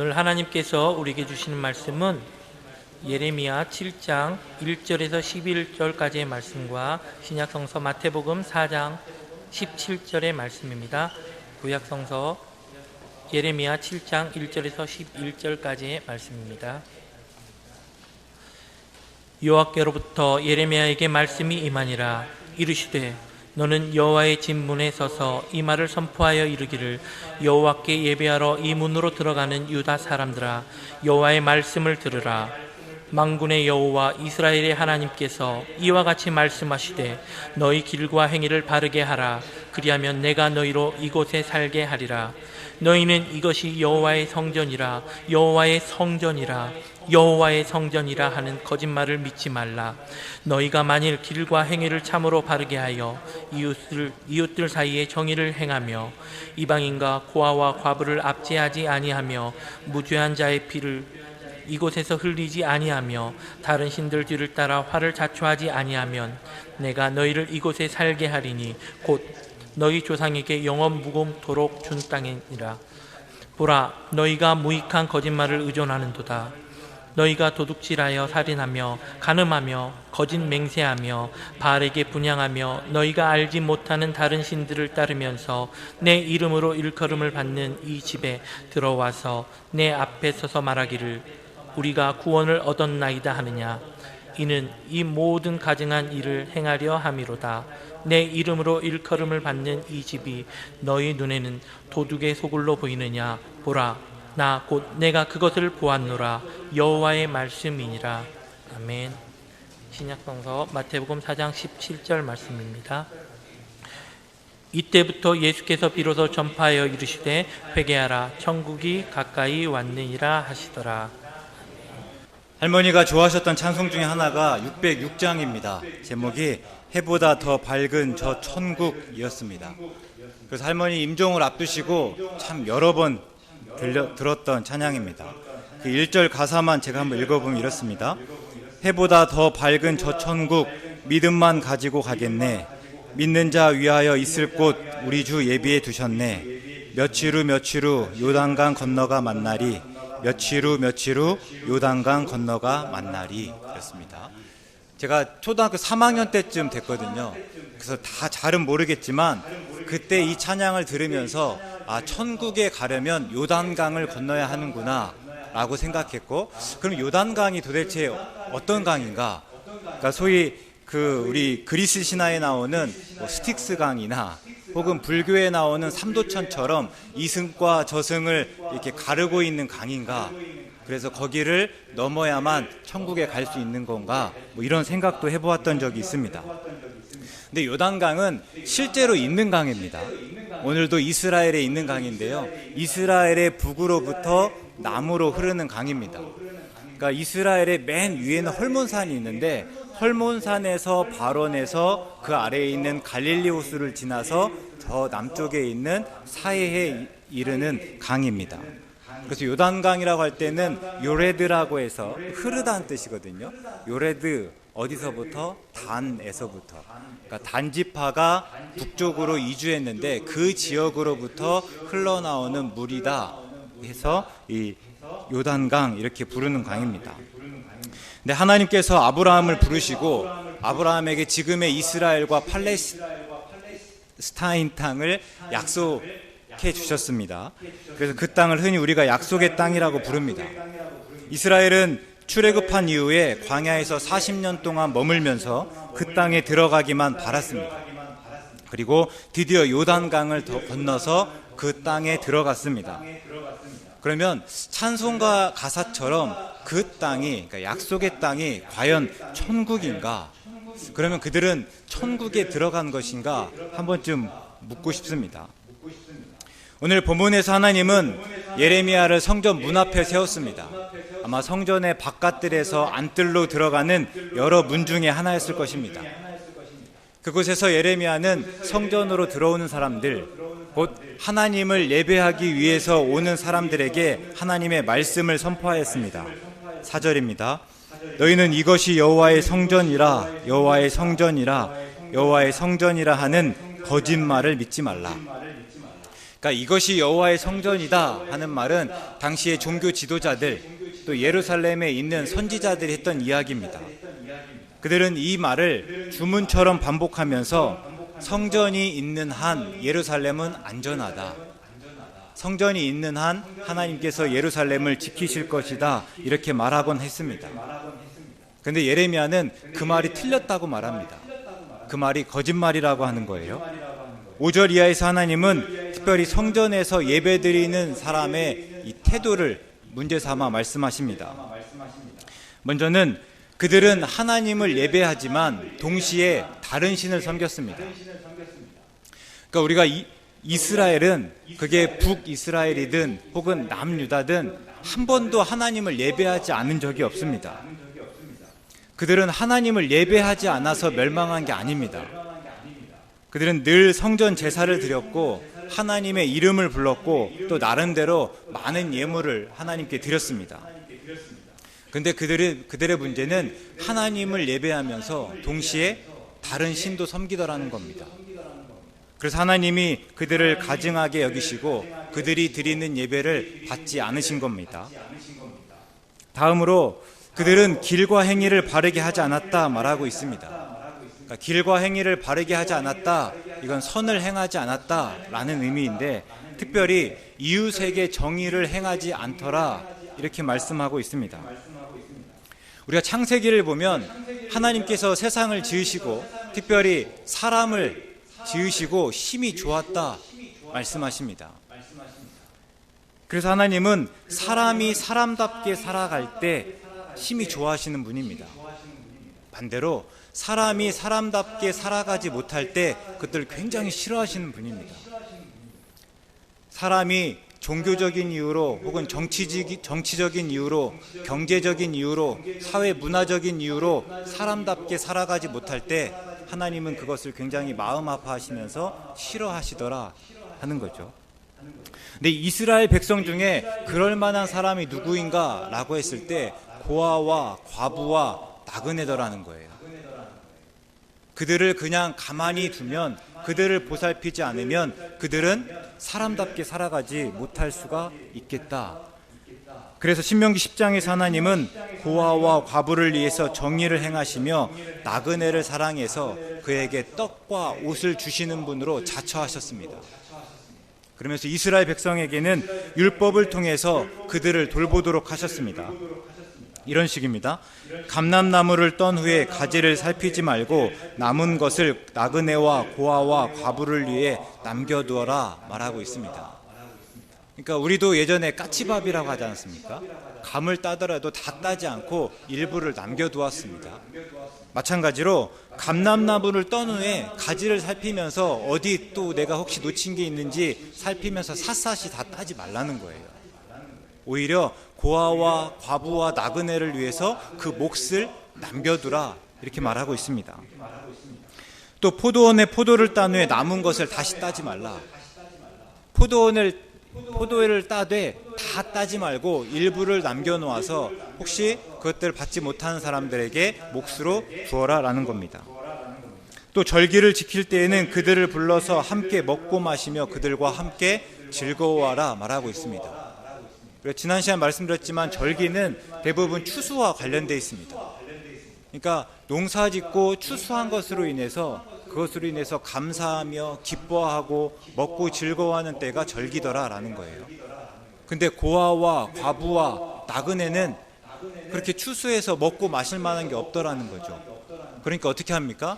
오늘 하나님께서 우리에게 주시는 말씀은 예레미야 7장 1절에서 11절까지의 말씀과 신약성서 마태복음 4장 17절의 말씀입니다. 구약성서 예레미야 7장 1절에서 11절까지의 말씀입니다. 여호와께로부터 예레미야에게 말씀이 임하니라. 이르시되 너는 여호와의 집 문에 서서 이 말을 선포하여 이르기를, 여호와께 예배하러 이 문으로 들어가는 유다 사람들아, 여호와의 말씀을 들으라. 만군의 여호와 이스라엘의 하나님께서 이와 같이 말씀하시되 너희 길과 행위를 바르게 하라. 그리하면 내가 너희로 이곳에 살게 하리라. 너희는 이것이 여호와의 성전이라, 여호와의 성전이라, 여호와의 성전이라 하는 거짓말을 믿지 말라. 너희가 만일 길과 행위를 참으로 바르게 하여 이웃들 사이에 정의를 행하며 이방인과 고아와 과부를 압제하지 아니하며 무죄한 자의 피를 이곳에서 흘리지 아니하며 다른 신들 뒤를 따라 화를 자초하지 아니하면 내가 너희를 이곳에 살게 하리니 곧 너희 조상에게 영원 무궁토록 준 땅이니라. 보라, 너희가 무익한 거짓말을 의존하는도다. 너희가 도둑질하여 살인하며 간음하며 거짓 맹세하며 바알에게 분향하며 너희가 알지 못하는 다른 신들을 따르면서 내 이름으로 일컬음을 받는 이 집에 들어와서 내 앞에 서서 말하기를 우리가 구원을 얻었나이다 하느냐. 이는 이 모든 가증한 일을 행하려 함이로다. 내 이름으로 일컬음을 받는 이 집이 너희 눈에는 도둑의 소굴로 보이느냐. 보라, 나 곧 내가 그것을 보았노라. 여호와의 말씀이니라. 아멘. 신약성서 마태복음 4장 17절 말씀입니다. 이때부터 예수께서 비로소 전파하여 이르시되 회개하라, 천국이 가까이 왔느니라 하시더라. 할머니가 좋아하셨던 찬송 중에 하나가 606장입니다. 제목이 해보다 더 밝은 저 천국이었습니다. 그래서 할머니 임종을 앞두시고 참 여러 번 들었던 찬양입니다. 그 1절 가사만 제가 한번 읽어보면 이렇습니다. 해보다 더 밝은 저 천국 믿음만 가지고 가겠네. 믿는 자 위하여 있을 곳 우리 주 예비해 두셨네. 며칠 후 요단강 건너가 만나리. 며칠 후 요단강 건너가 만나리. 그랬습니다. 제가 초등학교 3학년 때쯤 됐거든요. 그래서 다 잘은 모르겠지만 그때 이 찬양을 들으면서 천국에 가려면 요단강을 건너야 하는구나 라고 생각했고, 그럼 요단강이 도대체 어떤 강인가? 그러니까 소위 우리 그리스 신화에 나오는 스틱스 강이나 혹은 불교에 나오는 삼도천처럼 이승과 저승을 이렇게 가르고 있는 강인가? 그래서 거기를 넘어야만 천국에 갈 수 있는 건가? 이런 생각도 해보았던 적이 있습니다. 근데 요단강은 실제로 있는 강입니다. 오늘도 이스라엘에 있는 강인데요. 이스라엘의 북으로부터 남으로 흐르는 강입니다. 그러니까 이스라엘의 맨 위에는 헐몬산이 있는데 헐몬산에서 발원해서 그 아래에 있는 갈릴리 호수를 지나서 저 남쪽에 있는 사해에 이르는 강입니다. 그래서 요단강이라고 할 때는 요레드라고 해서 흐르다는 뜻이거든요. 요레드 어디서부터? 단에서부터. 그러니까 단지파가 북쪽으로 이주했는데 그 지역으로부터 흘러나오는 물이다 해서 이 요단강 이렇게 부르는 강입니다. 근데 하나님께서 아브라함을 부르시고 아브라함에게 지금의 이스라엘과 팔레스타인 땅을 약속해 주셨습니다. 그래서 그 땅을 흔히 우리가 약속의 땅이라고 부릅니다. 이스라엘은 출애굽한 이후에 광야에서 40년 동안 머물면서 그 땅에 들어가기만 바랐습니다. 그리고 드디어 요단강을 건너서 그 땅에 들어갔습니다. 그러면 찬송가 가사처럼 그 땅이, 그러니까 약속의 땅이 과연 천국인가? 그러면 그들은 천국에 들어간 것인가? 한 번쯤 묻고 싶습니다. 오늘 본문에서 하나님은 예레미야를 성전 문 앞에 세웠습니다. 아마 성전의 바깥들에서 안뜰로 들어가는 여러 문 중에 하나였을 것입니다. 그곳에서 예레미야는 성전으로 들어오는 사람들, 곧 하나님을 예배하기 위해서 오는 사람들에게 하나님의 말씀을 선포하였습니다. 4절입니다. 너희는 이것이 여호와의 성전이라, 여호와의 성전이라, 여호와의 성전이라 하는 거짓말을 믿지 말라. 그러니까 이것이 여호와의 성전이다 하는 말은 당시의 종교 지도자들 또 예루살렘에 있는 선지자들이 했던 이야기입니다. 그들은 이 말을 주문처럼 반복하면서 성전이 있는 한 예루살렘은 안전하다. 성전이 있는 한 하나님께서 예루살렘을 지키실 것이다. 이렇게 말하곤 했습니다. 그런데 예레미야는 그 말이 틀렸다고 말합니다. 그 말이 거짓말이라고 하는 거예요. 5절 이하에서 하나님은 특별히 성전에서 예배드리는 사람의 이 태도를 문제 삼아 말씀하십니다. 먼저는 그들은 하나님을 예배하지만 동시에 다른 신을 섬겼습니다. 그러니까 우리가 이스라엘은 그게 북이스라엘이든 혹은 남유다든 한 번도 하나님을 예배하지 않은 적이 없습니다. 그들은 하나님을 예배하지 않아서 멸망한 게 아닙니다. 그들은 늘 성전 제사를 드렸고 하나님의 이름을 불렀고 또 나름대로 많은 예물을 하나님께 드렸습니다. 그런데 그들의 문제는 하나님을 예배하면서 동시에 다른 신도 섬기더라는 겁니다. 그래서 하나님이 그들을 가증하게 여기시고 그들이 드리는 예배를 받지 않으신 겁니다. 다음으로 그들은 길과 행위를 바르게 하지 않았다 말하고 있습니다. 그러니까 길과 행위를 바르게 하지 않았다, 이건 선을 행하지 않았다라는 의미인데 특별히 이웃에게 정의를 행하지 않더라 이렇게 말씀하고 있습니다. 우리가 창세기를 보면 하나님께서 세상을 지으시고 특별히 사람을 지으시고 힘이 좋았다 말씀하십니다. 그래서 하나님은 사람이 사람답게 살아갈 때 힘이 좋아하시는 분입니다. 반대로 사람이 사람답게 살아가지 못할 때 그것들을 굉장히 싫어하시는 분입니다. 사람이 종교적인 이유로 혹은 정치적인 이유로 경제적인 이유로 사회 문화적인 이유로 사람답게 살아가지 못할 때 하나님은 그것을 굉장히 마음 아파하시면서 싫어하시더라 하는 거죠. 근데 이스라엘 백성 중에 그럴 만한 사람이 누구인가 라고 했을 때 고아와 과부와 나그네더라는 거예요. 그들을 그냥 가만히 두면, 그들을 보살피지 않으면 그들은 사람답게 살아가지 못할 수가 있겠다. 그래서 신명기 10장에서 하나님은 고아와 과부를 위해서 정의를 행하시며 나그네를 사랑해서 그에게 떡과 옷을 주시는 분으로 자처하셨습니다. 그러면서 이스라엘 백성에게는 율법을 통해서 그들을 돌보도록 하셨습니다. 이런 식입니다. 감람나무를 떤 후에 가지를 살피지 말고 남은 것을 나그네와 고아와 과부를 위해 남겨두어라 말하고 있습니다. 그러니까 우리도 예전에 까치밥이라고 하지 않습니까? 감을 따더라도 다 따지 않고 일부를 남겨두었습니다. 마찬가지로 감람나무를 떤 후에 가지를 살피면서 어디 또 내가 혹시 놓친 게 있는지 살피면서 샅샅이 다 따지 말라는 거예요. 오히려 고아와 과부와 나그네를 위해서 그 몫을 남겨두라 이렇게 말하고 있습니다. 또 포도원에 포도를 딴 후에 남은 것을 다시 따지 말라. 포도를 따되 다 따지 말고 일부를 남겨놓아서 혹시 그것들을 받지 못하는 사람들에게 몫으로 주어라 라는 겁니다. 또 절기를 지킬 때에는 그들을 불러서 함께 먹고 마시며 그들과 함께 즐거워하라 말하고 있습니다. 지난 시간에 말씀드렸지만 절기는 대부분 추수와 관련되어 있습니다. 그러니까 농사 짓고 추수한 것으로 인해서 그것으로 인해서 감사하며 기뻐하고 먹고 즐거워하는 때가 절기더라라는 거예요. 근데 고아와 과부와 나그네는 그렇게 추수해서 먹고 마실 만한 게 없더라는 거죠. 그러니까 어떻게 합니까?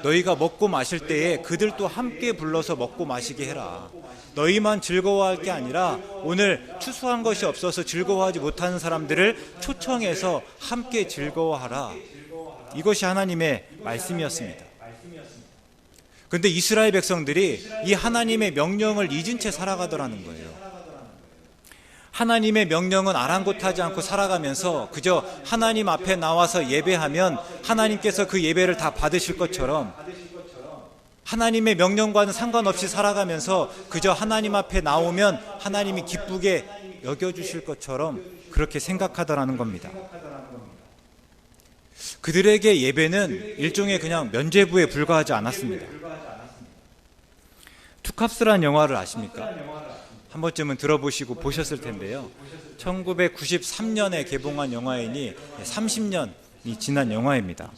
너희가 먹고 마실 때에 그들도 함께 불러서 먹고 마시게 해라. 너희만 즐거워할 게 아니라 오늘 추수한 것이 없어서 즐거워하지 못하는 사람들을 초청해서 함께 즐거워하라. 이것이 하나님의 말씀이었습니다. 그런데 이스라엘 백성들이 이 하나님의 명령을 잊은 채 살아가더라는 거예요. 하나님의 명령은 아랑곳하지 않고 살아가면서 그저 하나님 앞에 나와서 예배하면 하나님께서 그 예배를 다 받으실 것처럼, 하나님의 명령과는 상관없이 살아가면서 그저 하나님 앞에 나오면 하나님이 기쁘게 여겨주실 것처럼 그렇게 생각하더라는 겁니다. 그들에게 예배는 일종의 그냥 면죄부에 불과하지 않았습니다. 투캅스라는 영화를 아십니까? 한 번쯤은 들어보시고 보셨을 텐데요. 1993년에 개봉한 영화이니 30년이 지난 영화입니다.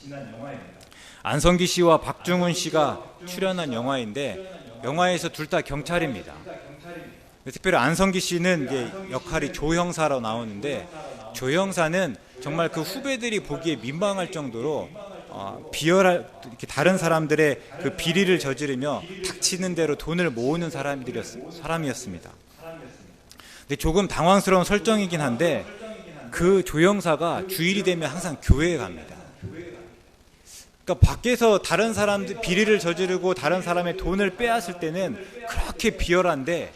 안성기 씨와 박중훈 씨가 출연한 영화인데 영화에서 둘 다 경찰입니다. 특별히 안성기 씨는 이제 역할이 조 형사로 나오는데 조 형사는 정말 그 후배들이 보기에 민망할 정도로 이렇게 다른 사람들의 그 비리를 저지르며 닥치는 대로 돈을 모으는 사람이었습니다. 근데 조금 당황스러운 설정이긴 한데 그 조 형사가 주일이 되면 항상 교회에 갑니다. 그러니까 밖에서 다른 사람들 비리를 저지르고 다른 사람의 돈을 빼앗을 때는 그렇게 비열한데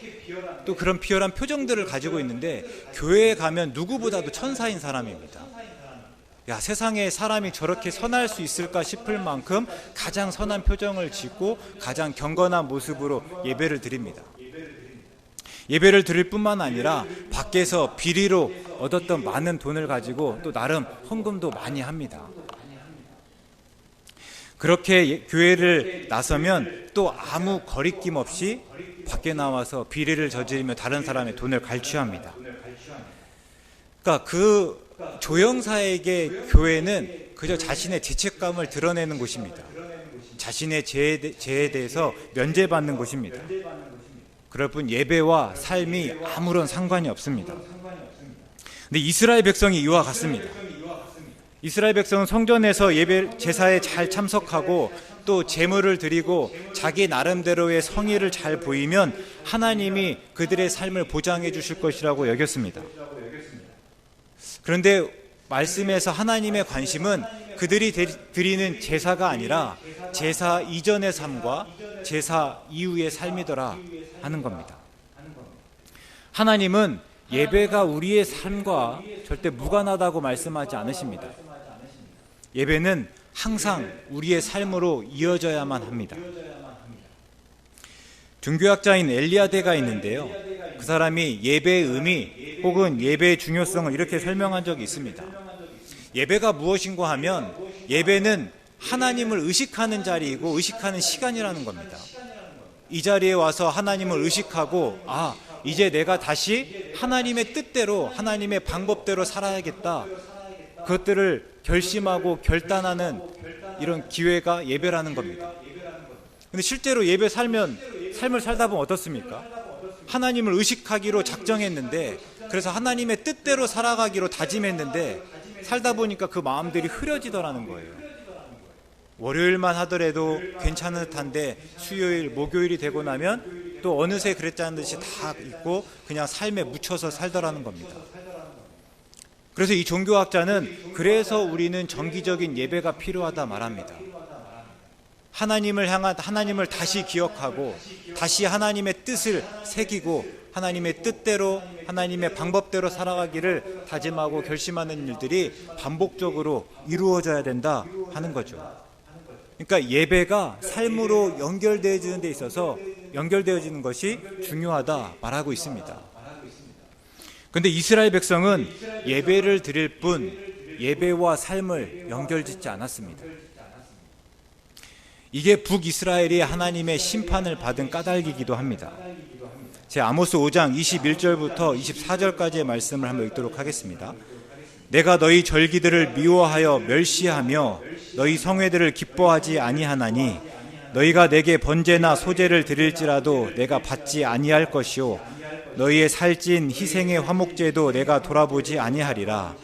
또 그런 비열한 표정들을 가지고 있는데 교회에 가면 누구보다도 천사인 사람입니다. 야, 세상에 사람이 저렇게 선할 수 있을까 싶을 만큼 가장 선한 표정을 짓고 가장 경건한 모습으로 예배를 드립니다. 예배를 드릴 뿐만 아니라 밖에서 비리로 얻었던 많은 돈을 가지고 또 나름 헌금도 많이 합니다. 그렇게 교회를 나서면 또 아무 거리낌 없이 밖에 나와서 비리를 저지르며 다른 사람의 돈을 갈취합니다. 그러니까 그 조형사에게 교회는 그저 자신의 죄책감을 드러내는 곳입니다. 자신의 죄에 대해서 면죄받는 곳입니다. 그럴 뿐 예배와 삶이 아무런 상관이 없습니다. 근데 이스라엘 백성이 이와 같습니다. 이스라엘 백성은 성전에서 예배 제사에 잘 참석하고 또 제물을 드리고 자기 나름대로의 성의를 잘 보이면 하나님이 그들의 삶을 보장해 주실 것이라고 여겼습니다. 그런데 말씀에서 하나님의 관심은 그들이 드리는 제사가 아니라 제사 이전의 삶과 제사 이후의 삶이더라 하는 겁니다. 하나님은 예배가 우리의 삶과 절대 무관하다고 말씀하지 않으십니다. 예배는 항상 우리의 삶으로 이어져야만 합니다. 종교학자인 엘리야데가 있는데요. 그 사람이 예배의 의미 혹은 예배의 중요성을 이렇게 설명한 적이 있습니다. 예배가 무엇인가 하면 예배는 하나님을 의식하는 자리이고 의식하는 시간이라는 겁니다. 이 자리에 와서 하나님을 의식하고 이제 내가 다시 하나님의 뜻대로 하나님의 방법대로 살아야겠다. 그것들을 결심하고 결단하는 이런 기회가 예배라는 겁니다. 근데 실제로 삶을 살다 보면 어떻습니까? 하나님을 의식하기로 작정했는데 그래서 하나님의 뜻대로 살아가기로 다짐했는데 살다 보니까 그 마음들이 흐려지더라는 거예요. 월요일만 하더라도 괜찮은 듯한데 수요일, 목요일이 되고 나면 또 어느새 그랬다는 듯이 다 잊고 그냥 삶에 묻혀서 살더라는 겁니다. 그래서 이 종교학자는 그래서 우리는 정기적인 예배가 필요하다 말합니다. 하나님을 다시 기억하고 다시 하나님의 뜻을 새기고 하나님의 뜻대로 하나님의 방법대로 살아가기를 다짐하고 결심하는 일들이 반복적으로 이루어져야 된다 하는 거죠. 그러니까 예배가 삶으로 연결되어지는 데 있어서 연결되어지는 것이 중요하다 말하고 있습니다. 그런데 이스라엘 백성은 예배를 드릴 뿐 예배와 삶을 연결짓지 않았습니다. 이게 북이스라엘이 하나님의 심판을 받은 까닭이기도 합니다. 제 아모스 5장 21절부터 24절까지의 말씀을 한번 읽도록 하겠습니다. 내가 너희 절기들을 미워하여 멸시하며 너희 성회들을 기뻐하지 아니하나니 너희가 내게 번제나 소제를 드릴지라도 내가 받지 아니할 것이요 너희의 살찐 희생의 화목제도 내가 돌아보지 아니하리라.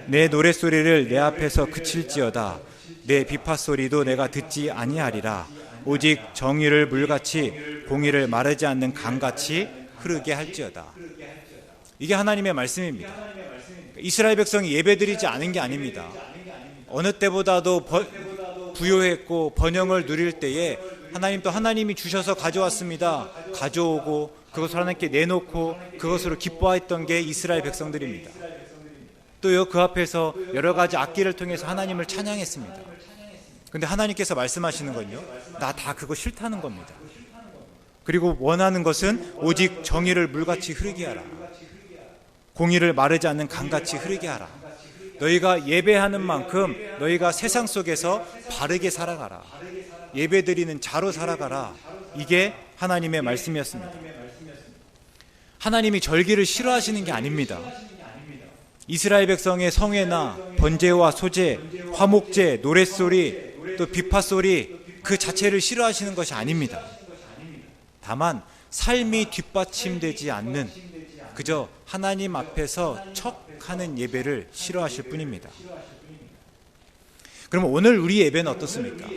내 노랫소리를 내 앞에서 그칠지어다. 내 비파소리도 내가 듣지 아니하리라. 오직 정의를 물같이 공의를 마르지 않는 강같이 흐르게 할지어다. 이게 하나님의 말씀입니다. 이스라엘 백성이 예배드리지 않은 게 아닙니다. 어느 때보다도 부요했고 번영을 누릴 때에 하나님이 주셔서 가져왔습니다. 가져오고 그것을 하나님께 내놓고 그것으로 기뻐했던 게 이스라엘 백성들입니다. 또요, 그 앞에서 여러 가지 악기를 통해서 하나님을 찬양했습니다. 그런데 하나님께서 말씀하시는 건요, 나 다 그거 싫다는 겁니다. 그리고 원하는 것은 오직 정의를 물같이 흐르게 하라. 공의를 마르지 않는 강같이 흐르게 하라. 너희가 예배하는 만큼 너희가 세상 속에서 바르게 살아가라. 예배드리는 자로 살아가라. 이게 하나님의 말씀이었습니다. 하나님이 절기를 싫어하시는 게 아닙니다. 이스라엘 백성의 성회나 번제와 소제, 화목제, 노랫소리, 또 비파소리 그 자체를 싫어하시는 것이 아닙니다. 다만 삶이 뒷받침되지 않는 그저 하나님 앞에서 척하는 예배를 싫어하실 뿐입니다. 그럼 오늘 우리 예배는 어떻습니까?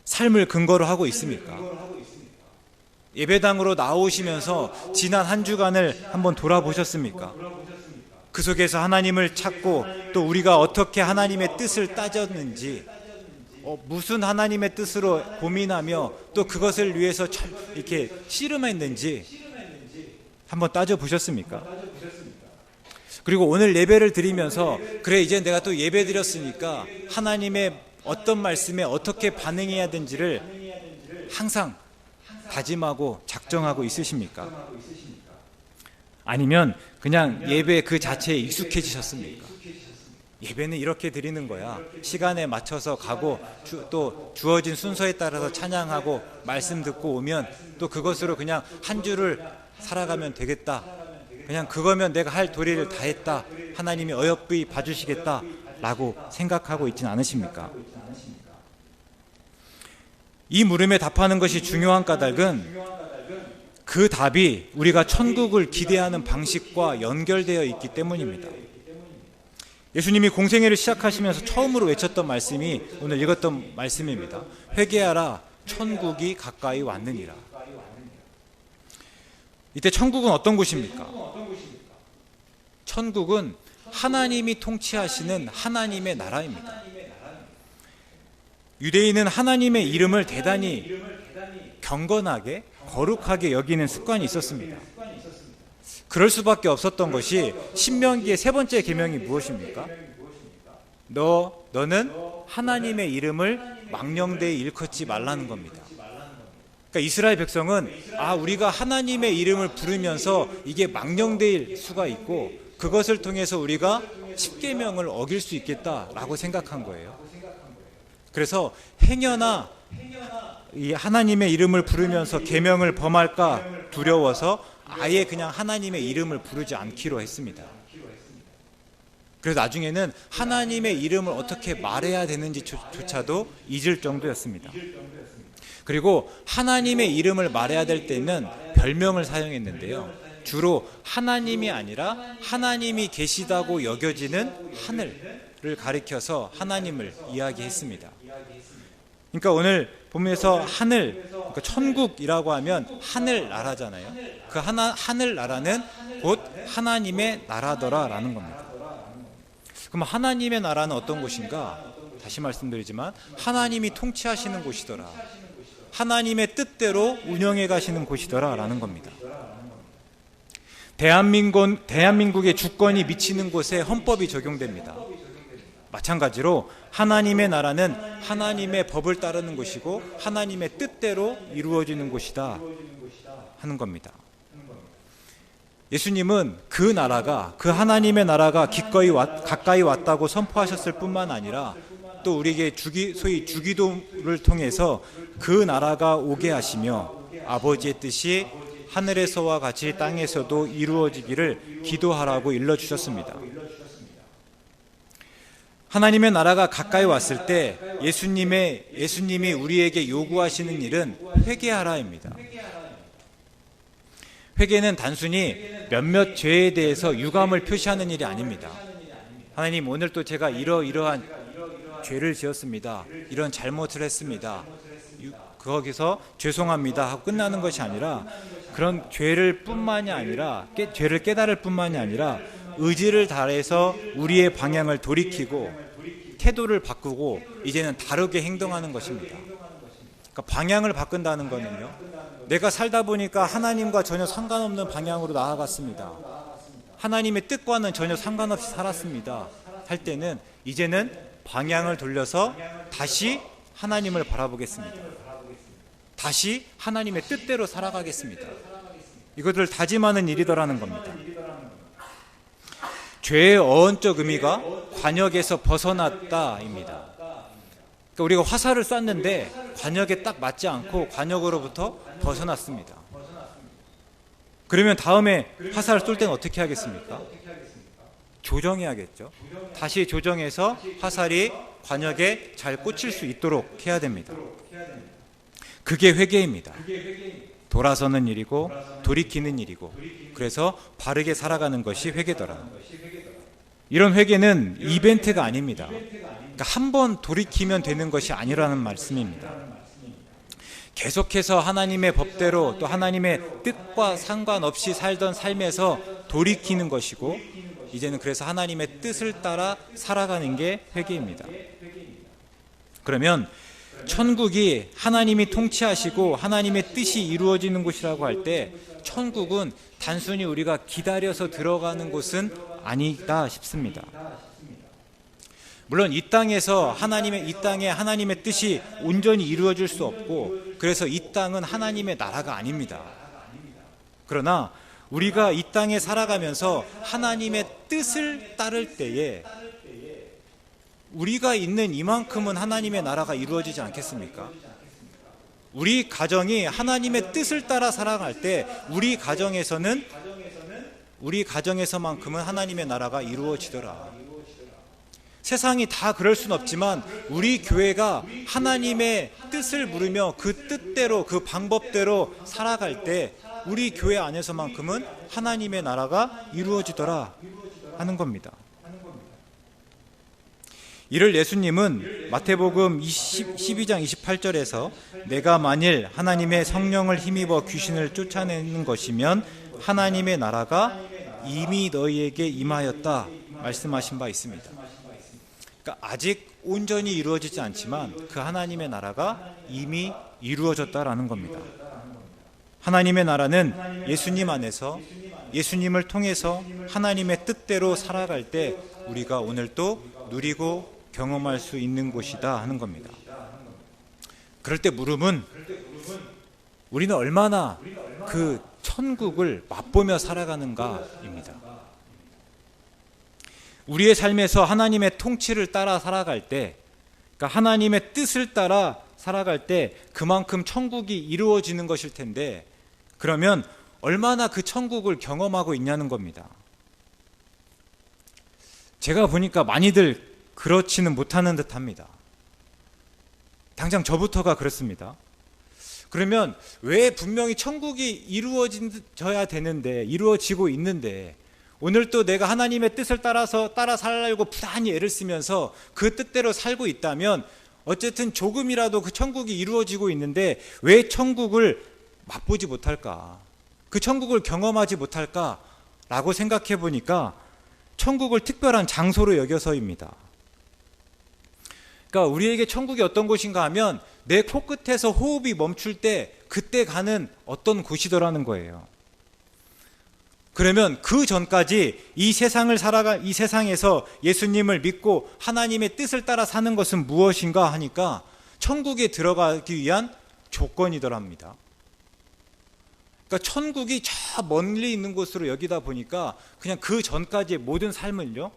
삶을 근거로 하고 있습니까? 예배당으로 나오시면서 지난 한 주간을 한번 돌아보셨습니까? 그 속에서 하나님을 찾고 또 우리가 어떻게 하나님의 뜻을 따졌는지, 무슨 하나님의 뜻으로 고민하며 또 그것을 위해서 이렇게 씨름했는지 한번 따져보셨습니까? 그리고 오늘 예배를 드리면서 그래 이제 내가 또 예배 드렸으니까 하나님의 어떤 말씀에 어떻게 반응해야 되는지를 항상 다짐하고 작정하고 있으십니까? 아니면 그냥 예배 그 자체에 익숙해지셨습니까? 예배는 이렇게 드리는 거야. 시간에 맞춰서 가고 또 주어진 순서에 따라서 찬양하고 말씀 듣고 오면 또 그것으로 그냥 한 주를 살아가면 되겠다. 그냥 그거면 내가 할 도리를 다 했다. 하나님이 어여삐 봐주시겠다 라고 생각하고 있지는 않으십니까? 이 물음에 답하는 것이 중요한 까닭은 그 답이 우리가 천국을 기대하는 방식과 연결되어 있기 때문입니다. 예수님이 공생애를 시작하시면서 처음으로 외쳤던 말씀이 오늘 읽었던 말씀입니다. 회개하라, 천국이 가까이 왔느니라. 이때 천국은 어떤 곳입니까? 천국은 하나님이 통치하시는 하나님의 나라입니다. 유대인은 하나님의 이름을 대단히 경건하게 거룩하게 여기는 습관이 있었습니다. 그럴 수밖에 없었던 것이 신명기의 세 번째 계명이 무엇입니까? 너는 하나님의 이름을 망령되이 일컫지 말라는 겁니다. 그러니까 이스라엘 백성은 우리가 하나님의 이름을 부르면서 이게 망령될 수가 있고 그것을 통해서 우리가 십계명을 어길 수 있겠다라고 생각한 거예요. 그래서 행여나 이 하나님의 이름을 부르면서 계명을 범할까 두려워서 아예 그냥 하나님의 이름을 부르지 않기로 했습니다. 그래서 나중에는 하나님의 이름을 어떻게 말해야 되는지조차도 잊을 정도였습니다. 그리고 하나님의 이름을 말해야 될 때는 별명을 사용했는데요. 주로 하나님이 아니라 하나님이 계시다고 여겨지는 하늘을 가리켜서 하나님을 이야기했습니다. 그러니까 오늘 본문에서 하늘, 그러니까 천국이라고 하면 하늘나라잖아요. 그 하늘나라는 곧 하나님의 나라더라라는 겁니다. 그럼 하나님의 나라는 어떤 곳인가? 다시 말씀드리지만 하나님이 통치하시는 곳이더라. 하나님의 뜻대로 운영해 가시는 곳이더라라는 겁니다. 대한민국의 주권이 미치는 곳에 헌법이 적용됩니다. 마찬가지로 하나님의 나라는 하나님의 법을 따르는 곳이고 하나님의 뜻대로 이루어지는 곳이다 하는 겁니다. 예수님은 그 나라가, 그 하나님의 나라가 가까이 왔다고 선포하셨을 뿐만 아니라 또 우리에게 소위 주기도를 통해서 그 나라가 오게 하시며 아버지의 뜻이 하늘에서와 같이 땅에서도 이루어지기를 기도하라고 일러주셨습니다. 하나님의 나라가 가까이 왔을 때 예수님이 우리에게 요구하시는 일은 회개하라입니다. 회개는 단순히 몇몇 죄에 대해서 유감을 표시하는 일이 아닙니다. 하나님, 오늘 또 제가 이러한 죄를 지었습니다. 이런 잘못을 했습니다. 거기서 죄송합니다 하고 끝나는 것이 아니라 그런 죄를 깨달을 뿐만이 아니라 의지를 다해서 우리의 방향을 돌이키고 태도를 바꾸고 이제는 다르게 행동하는 것입니다. 그러니까 방향을 바꾼다는 거는요, 내가 살다 보니까 하나님과 전혀 상관없는 방향으로 나아갔습니다. 하나님의 뜻과는 전혀 상관없이 살았습니다. 할 때는 이제는 방향을 돌려서 다시 하나님을 바라보겠습니다. 다시 하나님의 뜻대로 살아가겠습니다. 이것을 다짐하는 일이더라는 겁니다. 죄의 어원적 의미가 관역에서 벗어났다입니다. 그러니까 우리가 화살을 쐈는데 관역에 딱 맞지 않고 관역으로부터 벗어났습니다. 그러면 다음에 화살을 쏠 때는 어떻게 하겠습니까? 조정해야겠죠. 다시 조정해서 화살이 관역에 잘 꽂힐 수 있도록 해야 됩니다. 그게 회개입니다. 돌아서는 일이고 돌이키는 일이고, 그래서 바르게 살아가는 것이 회개더라. 이런 회개는 이벤트가 아닙니다. 그러니까 한 번 돌이키면 되는 것이 아니라는 말씀입니다. 계속해서 하나님의 법대로 또 하나님의 뜻과 상관없이 살던 삶에서 돌이키는 것이고, 이제는 그래서 하나님의 뜻을 따라 살아가는 게 회개입니다. 그러면 천국이 하나님이 통치하시고 하나님의 뜻이 이루어지는 곳이라고 할 때, 천국은 단순히 우리가 기다려서 들어가는 곳은 아니다 싶습니다. 물론 이 땅에 하나님의 뜻이 온전히 이루어질 수 없고, 그래서 이 땅은 하나님의 나라가 아닙니다. 그러나 우리가 이 땅에 살아가면서 하나님의 뜻을 따를 때에 우리가 있는 이만큼은 하나님의 나라가 이루어지지 않겠습니까? 우리 가정이 하나님의 뜻을 따라 살아갈 때 우리 가정에서만큼은 하나님의 나라가 이루어지더라. 세상이 다 그럴 수는 없지만 우리 교회가 하나님의 뜻을 물으며 그 뜻대로 그 방법대로 살아갈 때 우리 교회 안에서만큼은 하나님의 나라가 이루어지더라 하는 겁니다. 이를 예수님은 마태복음 12장 28절에서 내가 만일 하나님의 성령을 힘입어 귀신을 쫓아내는 것이면 하나님의 나라가 이미 너희에게 임하였다 말씀하신 바 있습니다. 그러니까 아직 온전히 이루어지지 않지만 그 하나님의 나라가 이미 이루어졌다라는 겁니다. 하나님의 나라는 예수님 안에서, 예수님을 통해서 하나님의 뜻대로 살아갈 때 우리가 오늘 또 누리고 경험할 수 있는 곳이다 하는 겁니다. 그럴 때 물음은 우리는 얼마나 그 천국을 맛보며 살아가는가입니다. 우리의 삶에서 하나님의 통치를 따라 살아갈 때, 그러니까 하나님의 뜻을 따라 살아갈 때 그만큼 천국이 이루어지는 것일 텐데, 그러면 얼마나 그 천국을 경험하고 있냐는 겁니다. 제가 보니까 많이들 그렇지는 못하는 듯합니다. 당장 저부터가 그렇습니다. 그러면 왜 분명히 천국이 이루어져야 되는데, 이루어지고 있는데 오늘 또 내가 하나님의 뜻을 따라 살려고 부단히 애를 쓰면서 그 뜻대로 살고 있다면 어쨌든 조금이라도 그 천국이 이루어지고 있는데 왜 천국을 맛보지 못할까? 그 천국을 경험하지 못할까? 라고 생각해 보니까 천국을 특별한 장소로 여겨서입니다. 그러니까 우리에게 천국이 어떤 곳인가 하면 내 코끝에서 호흡이 멈출 때 그때 가는 어떤 곳이더라는 거예요. 그러면 그 전까지 이 세상에서 예수님을 믿고 하나님의 뜻을 따라 사는 것은 무엇인가 하니까 천국에 들어가기 위한 조건이더랍니다. 그러니까 천국이 저 멀리 있는 곳으로 여기다 보니까 그냥 그 전까지의 모든 삶을요,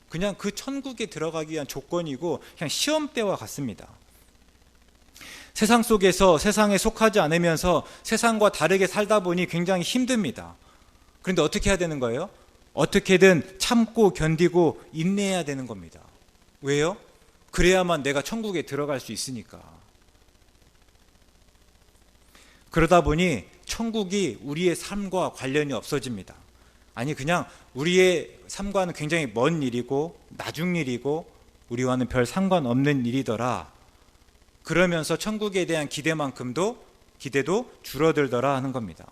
그냥 그 천국에 들어가기 위한 조건이고 그냥 시험대와 같습니다. 세상 속에서 세상에 속하지 않으면서 세상과 다르게 살다 보니 굉장히 힘듭니다. 그런데 어떻게 해야 되는 거예요? 어떻게든 참고 견디고 인내해야 되는 겁니다. 왜요? 그래야만 내가 천국에 들어갈 수 있으니까. 그러다 보니 천국이 우리의 삶과 관련이 없어집니다. 아니, 그냥 우리의 삶과는 굉장히 먼 일이고 나중 일이고 우리와는 별 상관없는 일이더라. 그러면서 천국에 대한 기대도 줄어들더라 하는 겁니다.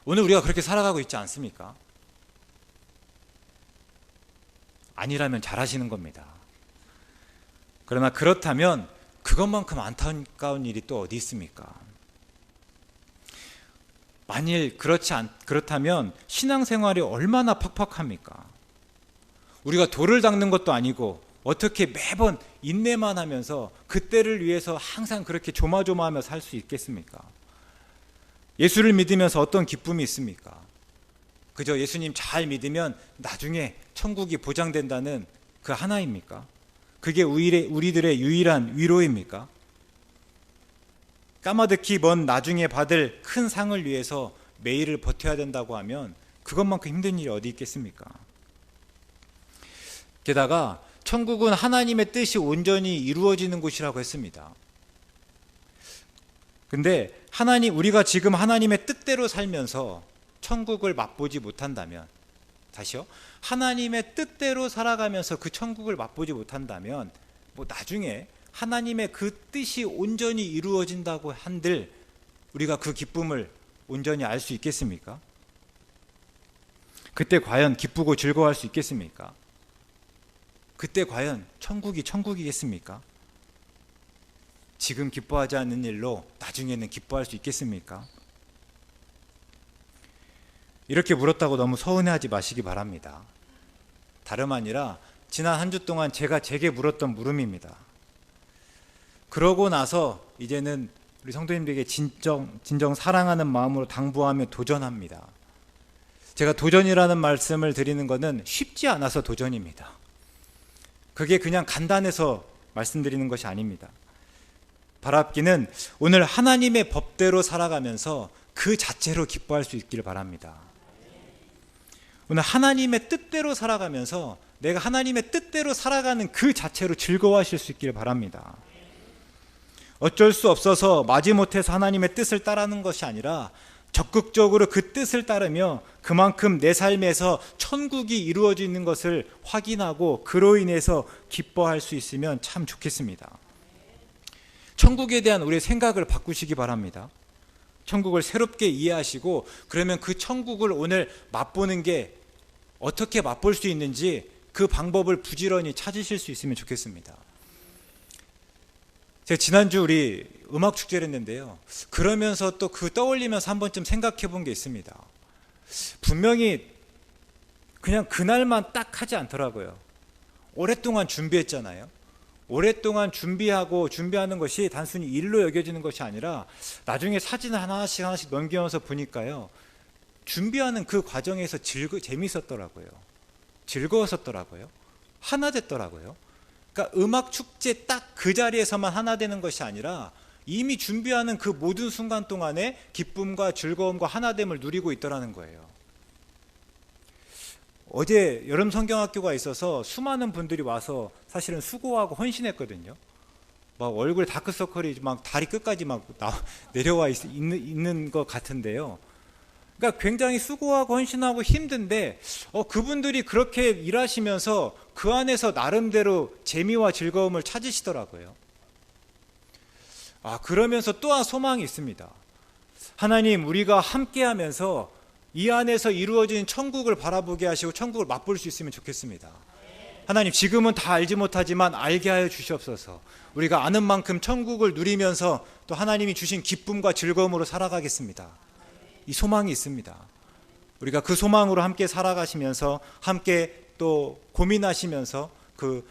오늘 우리가 그렇게 살아가고 있지 않습니까? 아니라면 잘하시는 겁니다. 그러나 그렇다면 그것만큼 안타까운 일이 또 어디 있습니까? 만일 그렇다면 신앙생활이 얼마나 팍팍합니까? 우리가 돌을 닦는 것도 아니고 어떻게 매번 인내만 하면서 그때를 위해서 항상 그렇게 조마조마하며 살 수 있겠습니까? 예수를 믿으면서 어떤 기쁨이 있습니까? 그저 예수님 잘 믿으면 나중에 천국이 보장된다는 그 하나입니까? 그게 우리들의 유일한 위로입니까? 까마득히 먼 나중에 받을 큰 상을 위해서 매일을 버텨야 된다고 하면 그것만큼 힘든 일이 어디 있겠습니까? 게다가 천국은 하나님의 뜻이 온전히 이루어지는 곳이라고 했습니다. 근데 우리가 지금 하나님의 뜻대로 살면서 천국을 맛보지 못한다면, 다시요, 하나님의 뜻대로 살아가면서 그 천국을 맛보지 못한다면 나중에 하나님의 그 뜻이 온전히 이루어진다고 한들 우리가 그 기쁨을 온전히 알 수 있겠습니까? 그때 과연 기쁘고 즐거워할 수 있겠습니까? 그때 과연 천국이 천국이겠습니까? 지금 기뻐하지 않는 일로 나중에는 기뻐할 수 있겠습니까? 이렇게 물었다고 너무 서운해하지 마시기 바랍니다. 다름 아니라 지난 한 주 동안 제가 제게 물었던 물음입니다. 그러고 나서 이제는 우리 성도님들에게 진정 사랑하는 마음으로 당부하며 도전합니다. 제가 도전이라는 말씀을 드리는 것은 쉽지 않아서 도전입니다. 그게 그냥 간단해서 말씀드리는 것이 아닙니다. 바랍기는 오늘 하나님의 법대로 살아가면서 그 자체로 기뻐할 수 있기를 바랍니다. 오늘 하나님의 뜻대로 살아가면서 내가 하나님의 뜻대로 살아가는 그 자체로 즐거워하실 수 있기를 바랍니다. 어쩔 수 없어서 마지못해서 하나님의 뜻을 따르는 것이 아니라 적극적으로 그 뜻을 따르며 그만큼 내 삶에서 천국이 이루어지는 것을 확인하고 그로 인해서 기뻐할 수 있으면 참 좋겠습니다. 천국에 대한 우리의 생각을 바꾸시기 바랍니다. 천국을 새롭게 이해하시고 그러면 그 천국을 오늘 맛보는 게 어떻게 맛볼 수 있는지 그 방법을 부지런히 찾으실 수 있으면 좋겠습니다. 제가 지난주 우리 음악 축제를 했는데요. 그러면서 또 그 떠올리면서 한 번쯤 생각해 본 게 있습니다. 분명히 그냥 그날만 딱 하지 않더라고요. 오랫동안 준비했잖아요. 오랫동안 준비하는 것이 단순히 일로 여겨지는 것이 아니라 나중에 사진을 하나씩 넘기면서 보니까요. 준비하는 그 과정에서 재미있었더라고요. 즐거웠었더라고요. 하나 됐더라고요. 그러니까 음악 축제 딱 그 자리에서만 하나 되는 것이 아니라 이미 준비하는 그 모든 순간 동안에 기쁨과 즐거움과 하나됨을 누리고 있더라는 거예요. 어제 여름 성경학교가 있어서 수많은 분들이 와서 사실은 수고하고 헌신했거든요. 막 얼굴에 다크서클이 막 다리 끝까지 막 내려와 있는 것 같은데요. 그러니까 굉장히 수고하고 헌신하고 힘든데 그분들이 그렇게 일하시면서 그 안에서 나름대로 재미와 즐거움을 찾으시더라고요. 그러면서 또한 소망이 있습니다. 하나님, 우리가 함께하면서 이 안에서 이루어진 천국을 바라보게 하시고 천국을 맛볼 수 있으면 좋겠습니다. 하나님, 지금은 다 알지 못하지만 알게 하여 주시옵소서. 우리가 아는 만큼 천국을 누리면서 또 하나님이 주신 기쁨과 즐거움으로 살아가겠습니다. 이 소망이 있습니다. 우리가 그 소망으로 함께 살아가시면서 함께 또 고민하시면서 그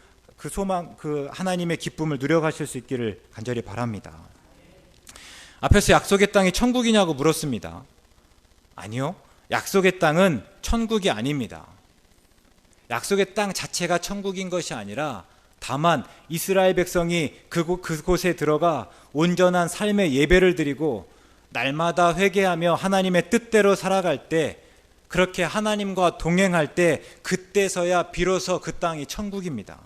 소망, 그 하나님의 기쁨을 누려가실 수 있기를 간절히 바랍니다. 앞에서 약속의 땅이 천국이냐고 물었습니다. 아니요. 약속의 땅은 천국이 아닙니다. 약속의 땅 자체가 천국인 것이 아니라 다만 이스라엘 백성이 그곳에 들어가 온전한 삶의 예배를 드리고 날마다 회개하며 하나님의 뜻대로 살아갈 때, 그렇게 하나님과 동행할 때 그때서야 비로소 그 땅이 천국입니다.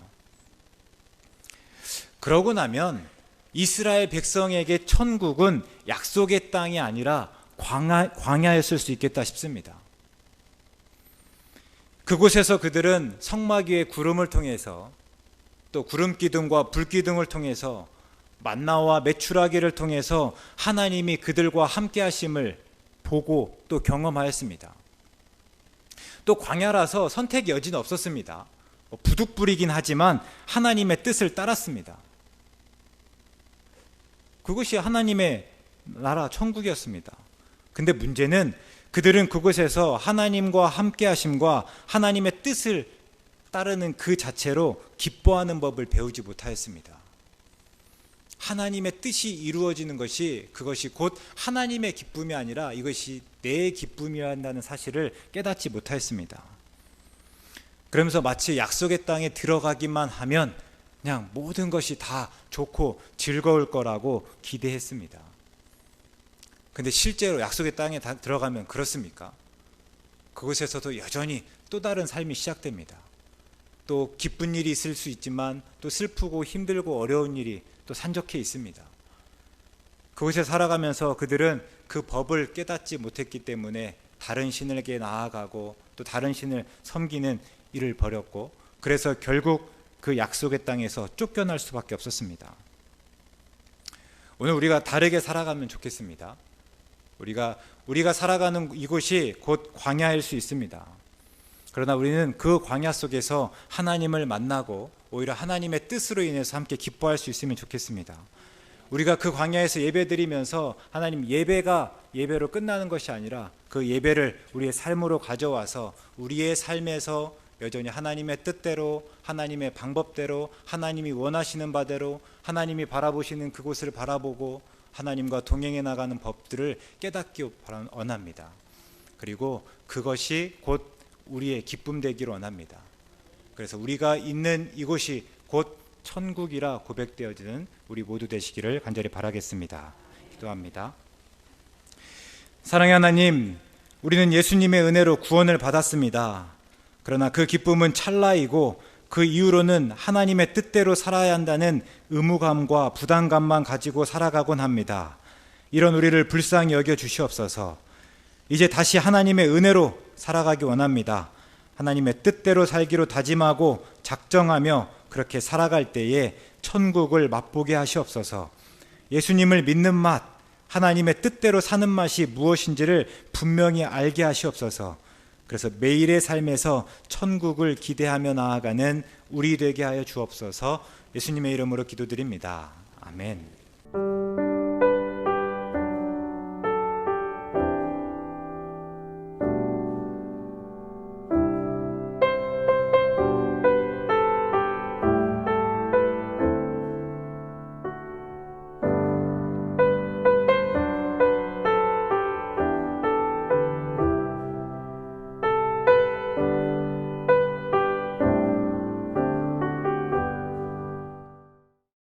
그러고 나면 이스라엘 백성에게 천국은 약속의 땅이 아니라 광야였을 수 있겠다 싶습니다. 그곳에서 그들은 성막 위에 구름을 통해서 또 구름 기둥과 불 기둥을 통해서 만나와 메추라기를 통해서 하나님이 그들과 함께 하심을 보고 또 경험하였습니다. 또 광야라서 선택의 여지는 없었습니다. 부득불이긴 하지만 하나님의 뜻을 따랐습니다. 그것이 하나님의 나라 천국이었습니다. 근데 문제는 그들은 그곳에서 하나님과 함께 하심과 하나님의 뜻을 따르는 그 자체로 기뻐하는 법을 배우지 못하였습니다. 하나님의 뜻이 이루어지는 그것이 곧 하나님의 기쁨이 아니라 이것이 내 기쁨이어야 한다는 사실을 깨닫지 못하였습니다. 그러면서 마치 약속의 땅에 들어가기만 하면 그냥 모든 것이 다 좋고 즐거울 거라고 기대했습니다. 근데 실제로 약속의 땅에 들어가면 그렇습니까? 그곳에서도 여전히 또 다른 삶이 시작됩니다. 또 기쁜 일이 있을 수 있지만 또 슬프고 힘들고 어려운 일이 또 산적해 있습니다. 그곳에 살아가면서 그들은 그 법을 깨닫지 못했기 때문에 다른 신에게 나아가고 또 다른 신을 섬기는 일을 벌였고, 그래서 결국 그 약속의 땅에서 쫓겨날 수밖에 없었습니다. 오늘 우리가 다르게 살아가면 좋겠습니다. 우리가 살아가는 이곳이 곧 광야일 수 있습니다. 그러나 우리는 그 광야 속에서 하나님을 만나고 오히려 하나님의 뜻으로 인해서 함께 기뻐할 수 있으면 좋겠습니다. 우리가 그 광야에서 예배드리면서 하나님 예배가 예배로 끝나는 것이 아니라 그 예배를 우리의 삶으로 가져와서 우리의 삶에서 여전히 하나님의 뜻대로, 하나님의 방법대로, 하나님이 원하시는 바대로, 하나님이 바라보시는 그곳을 바라보고 하나님과 동행해 나가는 법들을 깨닫기 원합니다. 그리고 그것이 곧 우리의 기쁨 되기를 원합니다. 그래서 우리가 있는 이곳이 곧 천국이라 고백되어지는 우리 모두 되시기를 간절히 바라겠습니다. 기도합니다. 사랑의 하나님, 우리는 예수님의 은혜로 구원을 받았습니다. 그러나 그 기쁨은 찰나이고 그 이후로는 하나님의 뜻대로 살아야 한다는 의무감과 부담감만 가지고 살아가곤 합니다. 이런 우리를 불쌍히 여겨 주시옵소서. 이제 다시 하나님의 은혜로 살아가기 원합니다. 하나님의 뜻대로 살기로 다짐하고 작정하며 그렇게 살아갈 때에 천국을 맛보게 하시옵소서. 예수님을 믿는 맛, 하나님의 뜻대로 사는 맛이 무엇인지를 분명히 알게 하시옵소서. 그래서 매일의 삶에서 천국을 기대하며 나아가는 우리 되게 하여 주옵소서. 예수님의 이름으로 기도드립니다. 아멘.